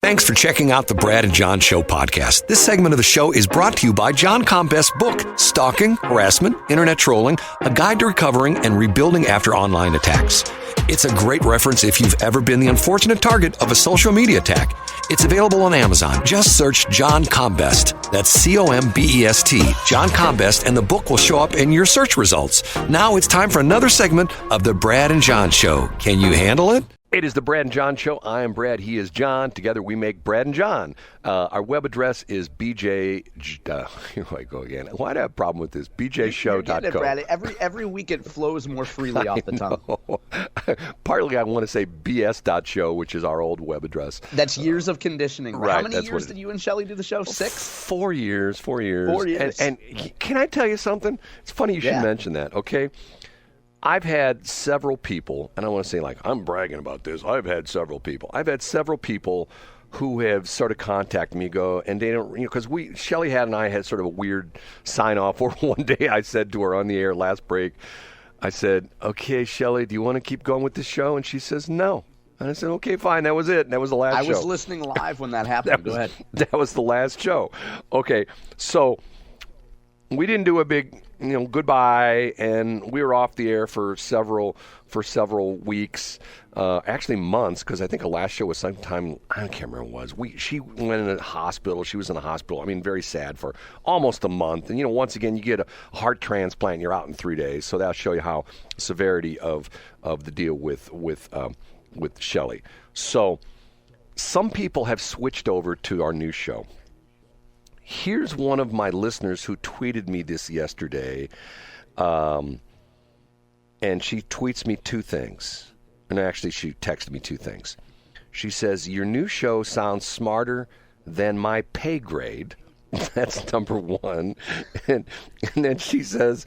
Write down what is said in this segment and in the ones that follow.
Thanks for checking out the Brad and John Show podcast. This segment of the show is brought to you by John Combest's book, Stalking, Harassment, Internet Trolling, A Guide to Recovering and Rebuilding After Online Attacks. It's a great reference if you've ever been the unfortunate target of a social media attack. It's available on Amazon. Just search John Combest. That's C-O-M-B-E-S-T, John Combest, and the book will show up in your search results. Now it's time for another segment of the Brad and John Show. Can you handle it? It is the Brad and John Show. I am Brad. He is John. Together we make Brad and John. Our web address is BJ. Here I go again. Why do I have a problem with this? BJShow.co. Brad. Every week it flows more freely off the tongue. Partly I want to say BS.show, which is our old web address. That's years of conditioning. Right. How many years did you and Shelley do the show? 6? 4 years. 4 years. 4 years. And can I tell you something? It's funny you should mention that, okay? I've had several people, and I want to say like, I'm bragging about this. I've had several people who have sort of contacted me, and they don't, because Shelley and I had sort of a weird sign off where one day I said to her on the air last break, I said, okay, Shelley, do you want to keep going with this show? And she says, no. And I said, okay, fine. That was it. And that was the last show. I was listening live when that happened. Go ahead. That was the last show. Okay, so we didn't do a big, goodbye, and we were off the air for several weeks, actually months, because I think the last show was sometime, I can't remember what it was. She went in a hospital. She was in the hospital. I mean, very sad for almost a month. And, once again, you get a heart transplant, and you're out in 3 days. So that'll show you how severity of the deal with Shelley. So some people have switched over to our new show. Here's one of my listeners who tweeted me this yesterday, and she tweets me 2 things. And actually, she texted me 2 things. She says, your new show sounds smarter than my pay grade. That's number 1. And then she says,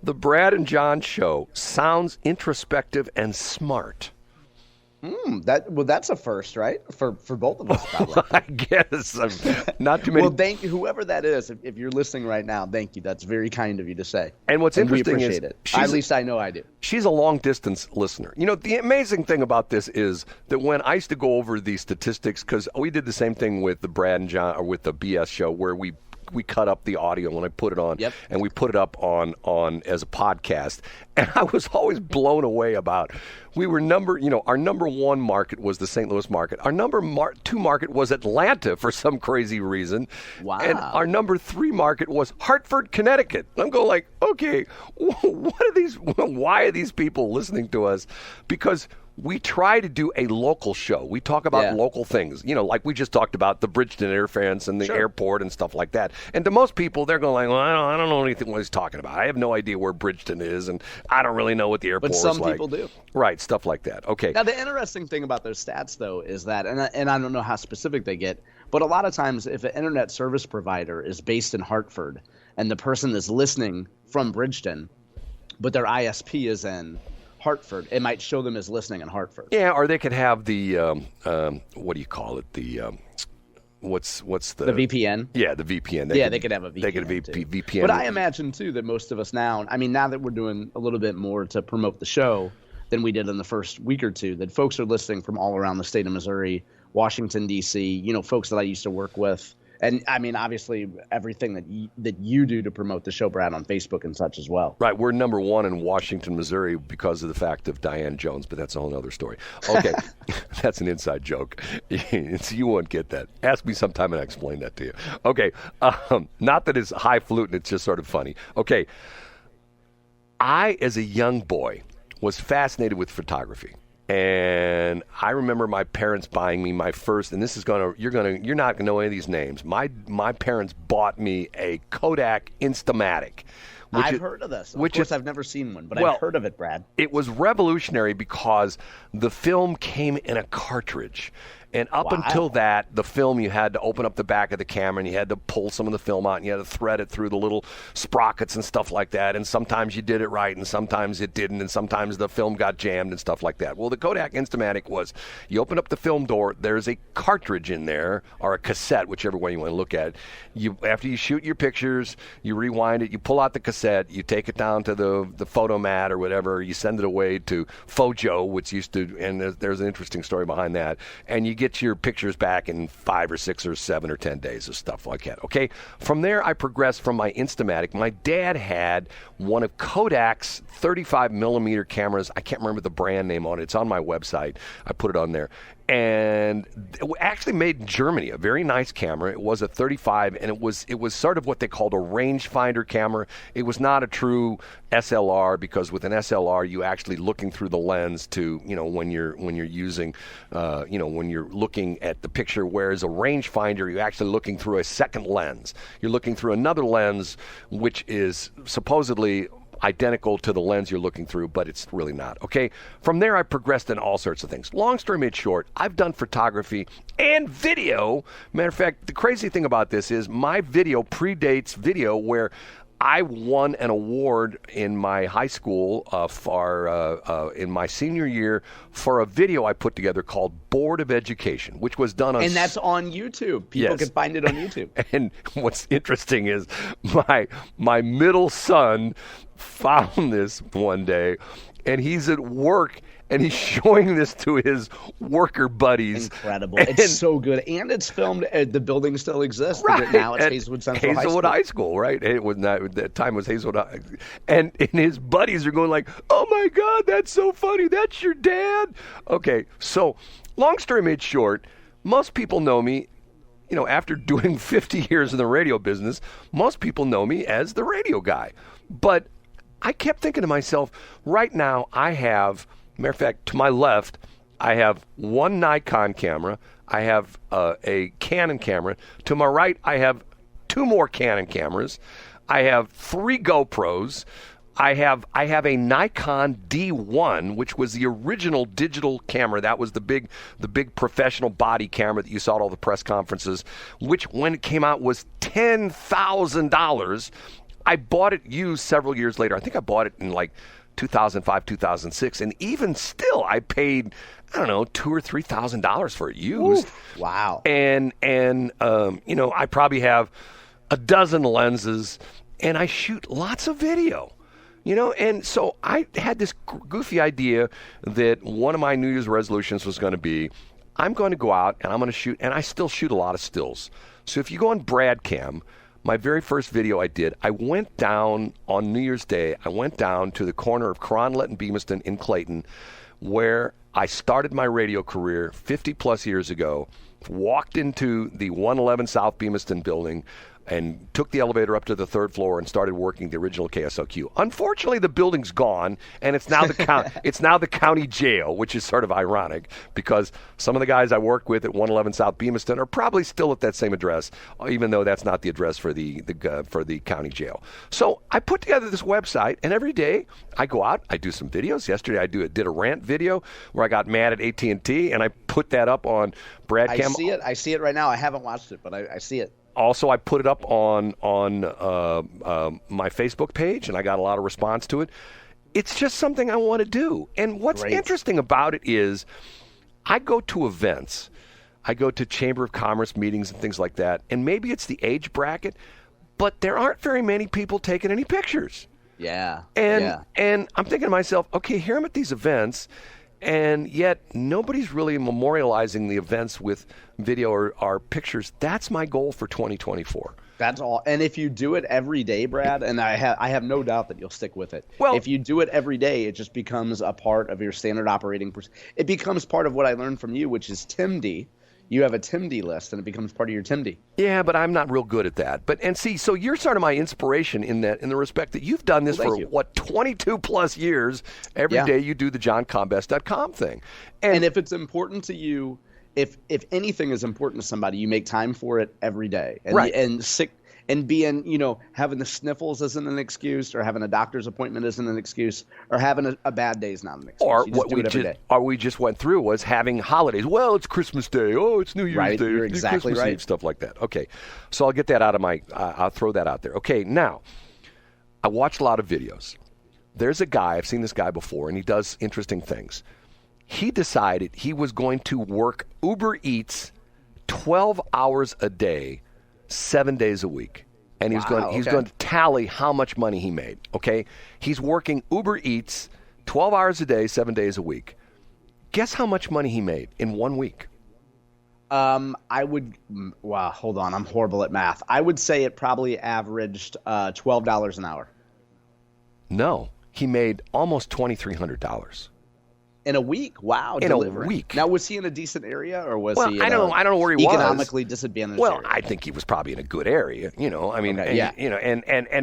the Brad and John Show sounds introspective and smart. That's a first, right? For both of us, probably. I guess. Not too many. Well, thank you, whoever that is. If you're listening right now, thank you. That's very kind of you to say. And what's interesting we appreciate is, it. At least I know I do. She's a long-distance listener. The amazing thing about this is that when I used to go over the statistics, because we did the same thing with the Brad and John, or with the BS show, where we cut up the audio when I put it on, and we put it up on as a podcast. And I was always blown away about, we were our number 1 market was the St. Louis market. Our number 2 market was Atlanta for some crazy reason. Wow. And our number 3 market was Hartford, Connecticut. I'm going like, okay, why are these people listening to us? Because we try to do a local show. We talk about local things, like we just talked about the Bridgeton Airfence and the airport and stuff like that. And to most people, they're going like, well, I don't know anything what he's talking about. I have no idea where Bridgeton is, and I don't really know what the airport is like. But some people do. Right, stuff like that. Okay. Now, the interesting thing about those stats, though, is that, and I don't know how specific they get, but a lot of times if an internet service provider is based in Hartford and the person is listening from Bridgeton, but their ISP is in Hartford, it might show them as listening in Hartford. Yeah, or they could have the what do you call it? The what's the VPN? Yeah, the VPN. They could have a VPN. They could have VPN. But I imagine too that most of us now that we're doing a little bit more to promote the show than we did in the first week or two, that folks are listening from all around the state of Missouri, Washington D.C. Folks that I used to work with. And obviously, everything that you do to promote the show, Brad, on Facebook and such as well. Right, we're number 1 in Washington, Missouri, because of the fact of Diane Jones, but that's a whole other story. Okay, that's an inside joke. You won't get that. Ask me sometime and I'll explain that to you. Okay, not that it's highfalutin, it's just sort of funny. Okay, I, as a young boy, was fascinated with photography. And I remember my parents buying me my first, and this is you're not gonna know any of these names. My parents bought me a Kodak Instamatic. I've heard of this. Of course, I've never seen one, but I've heard of it, Brad. It was revolutionary because the film came in a cartridge. And up until that, the film, you had to open up the back of the camera and you had to pull some of the film out and you had to thread it through the little sprockets and stuff like that. And sometimes you did it right and sometimes it didn't. And sometimes the film got jammed and stuff like that. Well, the Kodak Instamatic was, you open up the film door, there's a cartridge in there, or a cassette, whichever way you want to look at it. After you shoot your pictures, you rewind it, you pull out the cassette, you take it down to the photomat or whatever, you send it away to Fojo, which used to, and there's an interesting story behind that, and you get your pictures back in 5 or 6 or 7 or 10 days of stuff like that. Okay. From there, I progressed from my Instamatic. My dad had one of Kodak's 35 millimeter cameras. I can't remember the brand name on it. It's on my website. I put it on there. And it was actually made in Germany, a very nice camera. It was a 35, and it was sort of what they called a rangefinder camera. It was not a true SLR, because with an SLR, you actually looking through the lens to, when you're using, when you're looking at the picture. Whereas a rangefinder, you're actually looking through a second lens. You're looking through another lens, which is supposedly identical to the lens you're looking through, but it's really not. Okay. From there, I progressed in all sorts of things. Long story made short, I've done photography and video. Matter of fact, the crazy thing about this is my video predates video, where I won an award in my high school in my senior year for a video I put together called Board of Education, which was done on... And that's on YouTube. People can find it on YouTube. And what's interesting is my middle son found this one day, and he's at work, and he's showing this to his worker buddies. Incredible. It's so good. And it's filmed, the building still exists. Right. Now it's Hazelwood Central High School, right? It was not, at that time was Hazelwood High. And his buddies are going like, oh my God, that's so funny. That's your dad? Okay, so long story made short, most people know me, after doing 50 years in the radio business, most people know me as the radio guy. But I kept thinking to myself, right now I have... Matter of fact, to my left, I have one Nikon camera. I have a Canon camera. To my right, I have 2 more Canon cameras. I have 3 GoPros. I have a Nikon D1, which was the original digital camera. That was the big professional body camera that you saw at all the press conferences, which when it came out was $10,000. I bought it used several years later. I think I bought it in like 2005, 2006, and even still, I paid, I don't know, $2,000 or $3,000 for it used. Oof, wow. And I probably have a dozen lenses, and I shoot lots of video. And so I had this goofy idea that one of my New Year's resolutions was going to be, I'm going to go out and I'm going to shoot, and I still shoot a lot of stills. So if you go on Brad.Cam, my very first video I did, I went down on New Year's Day, I went down to the corner of Carondelet and Bemiston in Clayton, where I started my radio career 50 plus years ago, walked into the 111 South Bemiston building, and took the elevator up to the 3rd floor and started working the original KSLQ. Unfortunately, the building's gone, and it's now the county jail, which is sort of ironic because some of the guys I work with at 111 South Bemiston are probably still at that same address, even though that's not the address for the county jail. So I put together this website, and every day I go out, I do some videos. Yesterday I did a rant video where I got mad at AT&T, and I put that up on Brad.Cam. I see it right now. I haven't watched it, but I see it. Also, I put it up on my Facebook page, and I got a lot of response to it. It's just something I want to do. And what's interesting about it is I go to events. I go to Chamber of Commerce meetings and things like that, and maybe it's the age bracket, but there aren't very many people taking any pictures. Yeah. And I'm thinking to myself, okay, here I'm at these events, and yet nobody's really memorializing the events with video or pictures. That's my goal for 2024. That's all. And if you do it every day, Brad, and I have no doubt that you'll stick with it. Well, if you do it every day, it just becomes a part of your standard operating. It becomes part of what I learned from you, which is TIMD. You have a TIMD list, and it becomes part of your TIMD. Yeah, but I'm not real good at that. So you're sort of my inspiration in the respect that you've done this for 22 plus years. Every day you do the JohnCombest.com thing. And if it's important to you, if anything is important to somebody, you make time for it every day. And And being, having the sniffles isn't an excuse, or having a doctor's appointment isn't an excuse, or having a bad day is not an excuse. Or we just went through was having holidays. Well, it's Christmas Day. Oh, it's New Year's Day. You're exactly Christmas right. Eve, stuff like that. Okay, so I'll get that out of I'll throw that out there. Okay, now, I watch a lot of videos. There's a guy, I've seen this guy before, and he does interesting things. He decided he was going to work Uber Eats 12 hours a day, 7 days a week. And he's going to tally how much money he made, okay? He's working Uber Eats 12 hours a day, 7 days a week. Guess how much money he made in 1 week? I would. Wow, hold on. I'm horrible at math. I would say it probably averaged $12 an hour No, he made almost $2,300 in a week. Wow, in delivering. a week. Now, was he in a decent area, or was Well, he? I don't know where he was. Economically disadvantaged. Well, area? I think he was probably in a good area. I mean, Okay, yeah.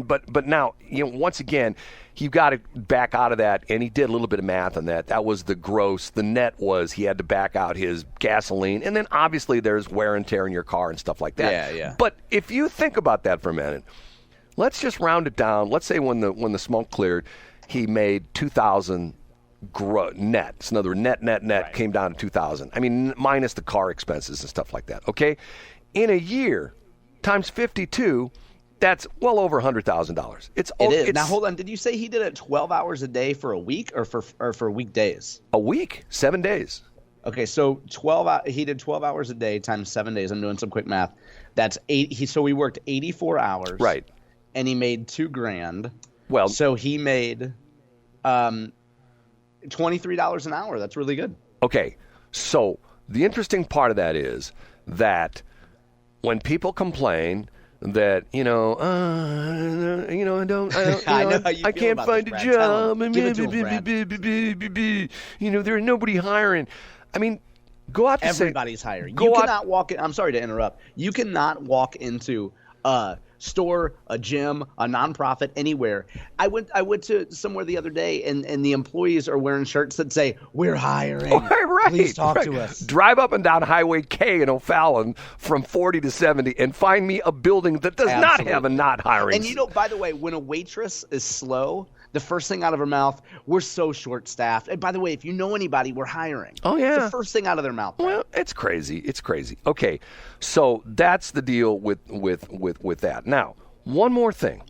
But now, once again, you got to back out of that, and he did a little bit of math on that. That was the gross. The net was he had to back out his gasoline, and then obviously there's wear and tear in your car and stuff like that. Yeah, yeah. But if you think about that for a minute, let's just round it down. Let's say when the smoke cleared, he made $2,000 net. So another net Right. came down to 2,000. I mean, minus the car expenses and stuff like that. Okay, in a year, times 52, that's well over $100,000. It is. Now hold on. Did you say he did it 12 hours a day for a week, or for weekdays? A week, 7 days. Okay, so he did 12 hours a day times 7 days. I'm doing some quick math. That's 8. So he worked 84 hours. Right. And he made $2,000. Well, so he made $23 an hour. That's really good. okay. So the interesting part of that is that when people complain that I don't, I know how you I feel can't about find this, a Brad. Tell job, him. Give it to him, Brad. there's nobody hiring. I mean, go out to Everybody's hiring. go You out- cannot walk in. I'm sorry to interrupt. You cannot walk into a store, a gym, a nonprofit, anywhere. I went to somewhere the other day, and the employees are wearing shirts that say, "We're hiring. Right, Please talk right. to us." Drive up and down Highway K in O'Fallon from 40 to 70 and find me a building that does not Absolutely. have a not hiring. And by the way, when a waitress is slow, the first thing out of her mouth, "We're so short-staffed." And by the way, if you know anybody, we're hiring. Oh, yeah. It's the first thing out of their mouth. Well, it's crazy. It's crazy. Okay, so that's the deal with that. Now, one more thing.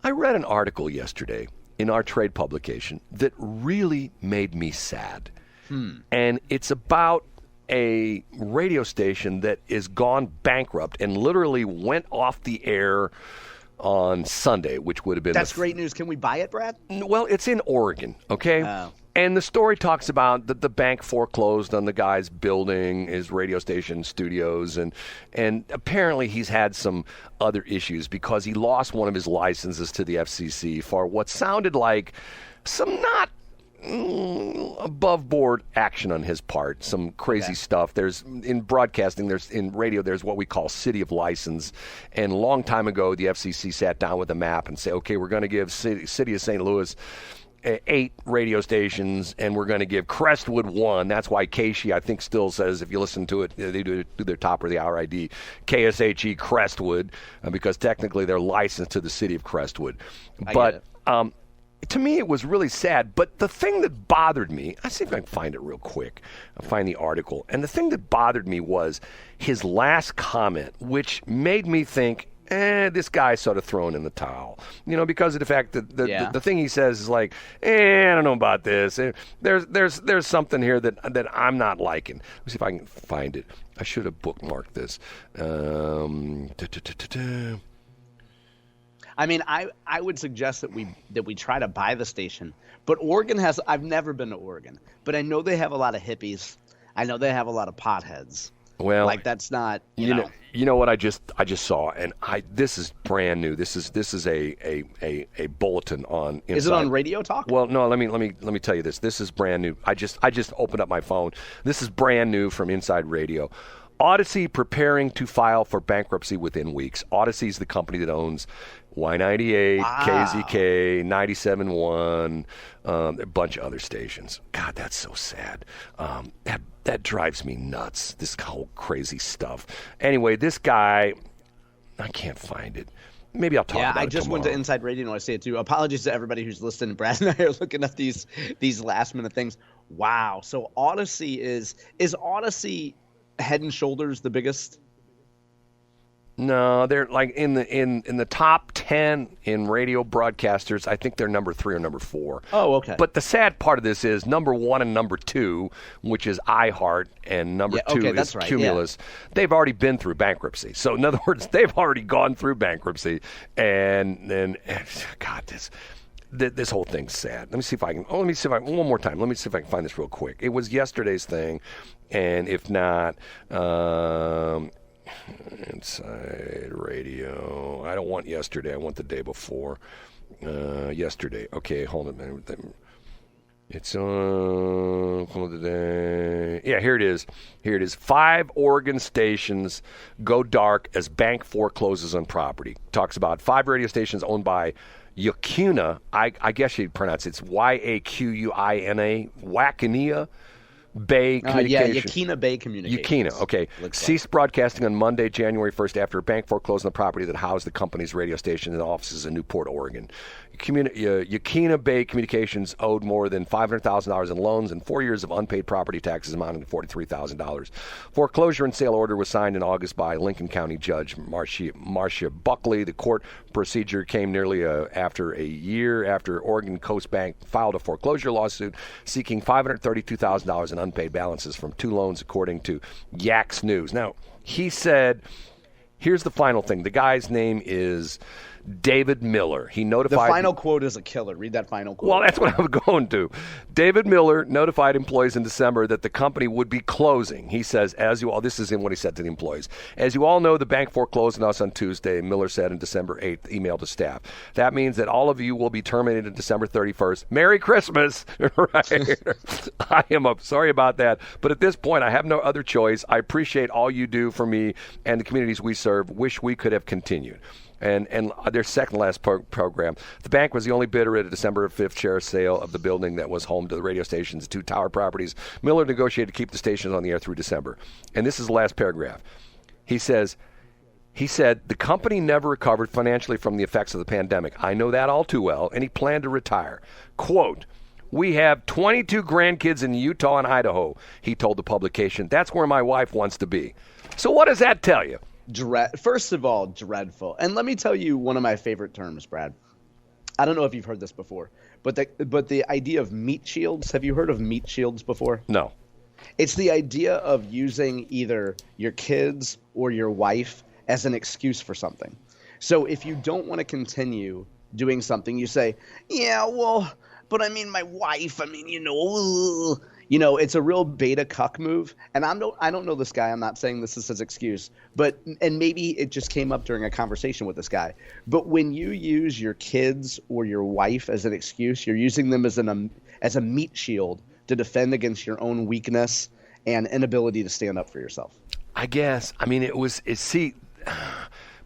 I read an article yesterday in our trade publication that really made me sad. And it's about a radio station that is gone bankrupt and literally went off the air on Sunday, which would have been That's great news. Can we buy it, Brad? Well, it's in Oregon, okay? Oh. And the story talks about that the bank foreclosed on the guy's building, his radio station studios, and apparently he's had some other issues because he lost one of his licenses to the FCC for what sounded like some not above board action on his part, some crazy stuff. There's in broadcasting, in radio, there's what we call city of license. And a long time ago, the FCC sat down with a map and say, okay, we're going to give city of St. Louis 8 radio stations, and we're going to give Crestwood 1. That's why Casey, I think, still says, if you listen to it, they do their top of the hour ID, KSHE Crestwood, because technically they're licensed to the city of Crestwood. But to me, it was really sad. But the thing that bothered me, I see if I can find it real quick. I'll find the article. And the thing that bothered me was his last comment, which made me think, this guy's sort of thrown in the towel, because of the fact that the thing he says is like, I don't know about this. There's something here that I'm not liking. Let me see if I can find it. I should have bookmarked this. I mean, I would suggest that we try to buy the station. But Oregon has – I've never been to Oregon. But I know they have a lot of hippies. I know they have a lot of potheads. Well, like that's not you know what I just saw, and this is brand new. This is a bulletin on Inside. Is it on Radio Talk? Well, no. Let me tell you this. This is brand new. I just opened up my phone. This is brand new from Inside Radio. Odyssey preparing to file for bankruptcy within weeks. Odyssey is the company that owns Y98, KZK, 97.1, a bunch of other stations. God, that's so sad. That drives me nuts, this whole crazy stuff. Anyway, this guy, I can't find it. Maybe I'll talk about it I just tomorrow. went to Inside Radio and I say it too. Apologies to everybody who's listening. Brad and I are looking at these last minute things. Wow. So Odyssey is Odyssey head and shoulders the biggest? No, they're like in the top 10 in radio broadcasters. I think they're number 3 or number 4. Oh, okay. But the sad part of this is number 1 and number 2, which is iHeart, and number 2 is Cumulus. Yeah. They've already been through bankruptcy. So in other words, they've already gone through bankruptcy. And then, God, this whole thing's sad. Let me see if I can. One more time. Let me see if I can find this real quick. It was yesterday's thing, and if not, Inside Radio. I don't want yesterday. I want the day before. Yesterday. Okay, hold on a minute. It's on today. Yeah, here it is. 5 Oregon stations go dark as bank forecloses on property. Talks about 5 radio stations owned by Yaquina. I guess you'd pronounce it. It's Yaquina. Yaquina Bay Communications. Yaquina Bay Communications. Yaquina, okay. Ceased broadcasting on Monday, January 1st, after a bank foreclosed on the property that housed the company's radio station and offices in Newport, Oregon. Yaquina Bay Communications owed more than $500,000 in loans and 4 years of unpaid property taxes amounting to $43,000. Foreclosure and sale order was signed in August by Lincoln County Judge Marcia Buckley. The court procedure came nearly after a year after Oregon Coast Bank filed a foreclosure lawsuit seeking $532,000 in unpaid balances from 2 loans, according to Yax News. Now, he said, here's the final thing. The guy's name is David Miller. He notified. The final quote is a killer. Read that final quote. Well, that's what I was going to. David Miller notified employees in December that the company would be closing. He says, as you all, this is in what he said to the employees. As you all know, the bank foreclosed on us on Tuesday, Miller said in December 8th, email to staff. That means that all of you will be terminated on December 31st. Merry Christmas. Right. I am sorry about that. But at this point, I have no other choice. I appreciate all you do for me and the communities we serve. Wish we could have continued. And their second last program. The bank was the only bidder at a December 5th share sale of the building that was home to the radio station's 2 tower properties. Miller negotiated to keep the stations on the air through December. And this is the last paragraph. He said, the company never recovered financially from the effects of the pandemic. I know that all too well, and he planned to retire. Quote, we have 22 grandkids in Utah and Idaho, he told the publication. That's where my wife wants to be. So what does that tell you? First of all, dreadful. And let me tell you one of my favorite terms, Brad. I don't know if you've heard this before, but the idea of meat shields. Have you heard of meat shields before? No. It's the idea of using either your kids or your wife as an excuse for something. So if you don't want to continue doing something, you say, yeah, well, but I mean, my wife, it's a real beta cuck move. And I don't know this guy. I'm not saying this is his excuse, and maybe it just came up during a conversation with this guy. But when you use your kids or your wife as an excuse, you're using them as a meat shield to defend against your own weakness and inability to stand up for yourself. I guess. I mean,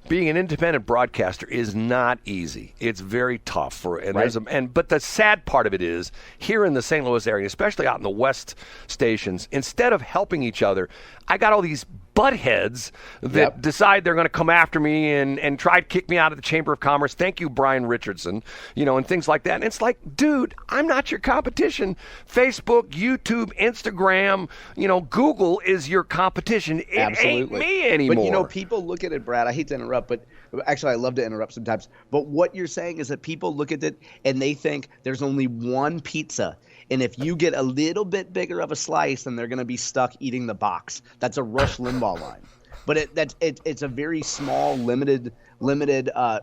being an independent broadcaster is not easy. It's very tough. But the sad part of it is, here in the St. Louis area, especially out in the West stations, instead of helping each other, I got all these buttheads that decide they're going to come after me and try to kick me out of the Chamber of Commerce. Thank you, Brian Richardson, and things like that. And it's like, dude, I'm not your competition. Facebook, YouTube, Instagram, Google is your competition. It Absolutely. Ain't me anymore. But, people look at it, Brad. I hate to interrupt, but actually I love to interrupt sometimes. But what you're saying is that people look at it and they think there's only one pizza. And if you get a little bit bigger of a slice, then they're going to be stuck eating the box. That's a Rush Limbaugh line. But it's a very small, limited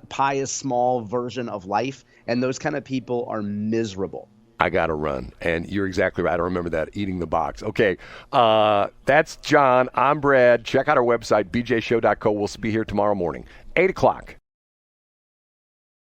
pie is small version of life. And those kind of people are miserable. I got to run. And you're exactly right. I remember that, eating the box. Okay. That's John. I'm Brad. Check out our website, bjshow.co. We'll be here tomorrow morning, 8 o'clock.